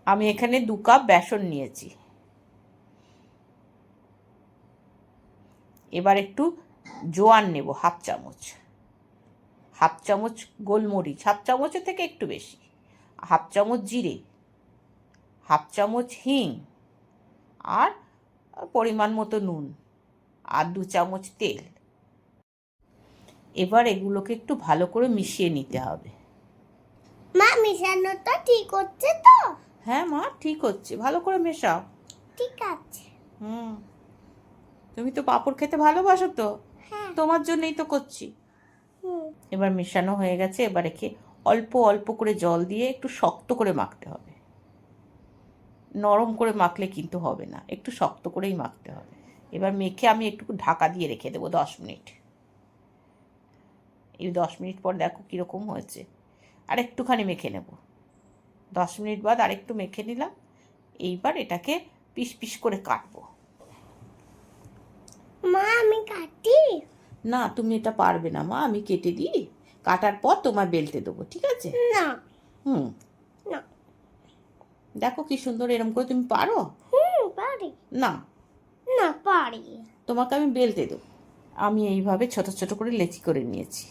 আমি এখানে 2 কাপ বেসন নিয়েছি। এবার একটু জোয়ান নেব, হাফ চামচ, হাফ চামচ গোলমরিচ, হাফ চামচের থেকে একটু বেশি, হাফ চামচ জিরে, হাফ চামচ হিং, আর পরিমাণ মতো নুন, আর 2 চামচ তেল। এবার এগুলোকে একটু ভালো করে মিশিয়ে নিতে হবে। মা, মেশানোটা ঠিক হচ্ছে তো? হ্যাঁ মা, ঠিক হচ্ছে, ভালো করে মেশাও। ঠিক আছে। তুমি তো পাঁপড় খেতে ভালোবাসো তো, হ্যাঁ। তোমার জন্যই তো করছি। এবার মেশানো হয়ে গেছে। এবার একে অল্প অল্প করে জল দিয়ে একটু শক্ত করে মাখতে হবে। নরম করে মাখলে কিন্তু হবে না, একটু শক্ত করেই মাখতে হবে। এবার মেখে আমি একটু ঢাকা দিয়ে রেখে দেবো 10 মিনিট। এই 10 মিনিট পর দেখো কীরকম হয়েছে। আর একটুখানি মেখে নেব। 10 মিনিট বাদ আরেকটু মেখে নিলাম। এইবার এটাকে পিস পিস করে কাটবো। মা, আমি কাটি? না, তুমি এটা পারবে না মা, আমি কেটে দিই, কাটার পর তোমায় বেলতে দেবো, ঠিক আছে? না। না, দেখো কি সুন্দর, এরকম করে তুমি পারো? পারি। না, না পারি। তোমাকে আমি বেলতে দেবো। আমি এইভাবে ছোট ছোট করে লেচি করে নিয়েছি।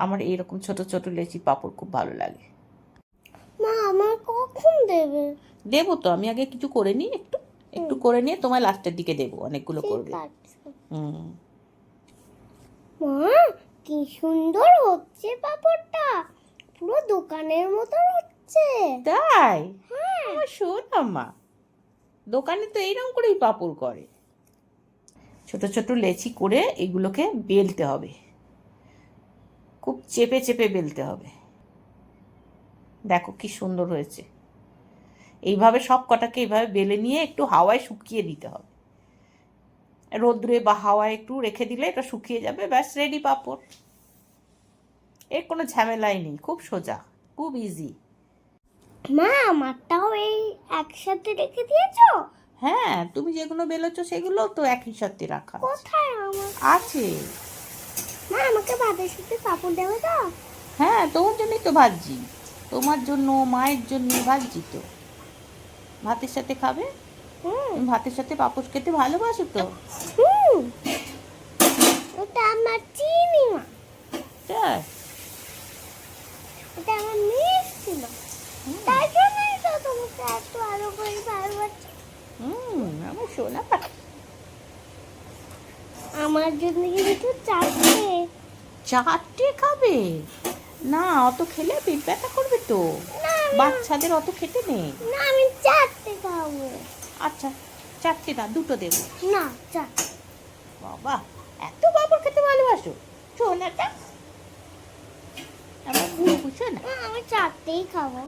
আমার এইরকম ছোট ছোট লেচি পাঁপড় খুব ভালো লাগে। মা, আমার কখন দেবে? দেবো তো, আমি আগে কিছু করে নিই, একটু একটু করে নিয়ে তোমায় লাস্টের দিকে দেবো, অনেকগুলো করবে। মা, কি সুন্দর হচ্ছে পাঁপড়টা, পুরো দোকানের মতো হচ্ছে। তাই? হ্যাঁ। আমার শোনো মা, দোকানে তো এইরকম করেই পাঁপড় করে। ছোট ছোট লেচি করে এগুলোকে বেলতে হবে, খুব চেপে চেপে বেলতে হবে। দেখো কি সুন্দর হয়েছে। এইভাবে সব কটাকে এইভাবে বেলে নিয়ে একটু হাওয়ায় শুকিয়ে দিতে হবে। রোদ্রে বা হাওয়ায় একটু রেখে দিলে এটা শুকিয়ে যাবে, ব্যাস রেডি পাঁপড়। এর কোনো ঝামেলাই নেই, খুব সোজা, খুব ইজি। মা, আমারটাও এই একসাথে রেখে দিয়েছো? হ্যাঁ, তুমি যেগুলো বেলেছো সেগুলো তো একই সাথে রাখা কোথায় আমার? আছে। মা, আমাকে ভাতের সাথে পাঁপড় দেবে তো? হ্যাঁ, তোমার জন্যই তো ভাজছি, তোমার জন্য, মায়ের জন্য ভাজছি তো। ভাতের সাথে খাবে? তুমি ভাতের সাথে পাঁপড় খেতে ভালোবাসো তো? ওটা আমার চিনি মা, তাই? এটা আমার মিষ্টি মা, তাই জন্যই তো তোমাকে এত আরো করে ভালোবাসি। আমার সোনা পাখি। আমার জন্য কিন্তু চারটে খাবে? না, অত খেলে পেট ব্যথা করবে তো, বাচ্চাদের অত খেতে নেই। না, আমি 4টে খাবো। আচ্ছা, 4টে না, 2টো দেবো। না, 4। বাবা, এত পাঁপড় খেতে ভালোবাসো সোনাটা, আমার বুঝো না। আমি 4টেই খাবো।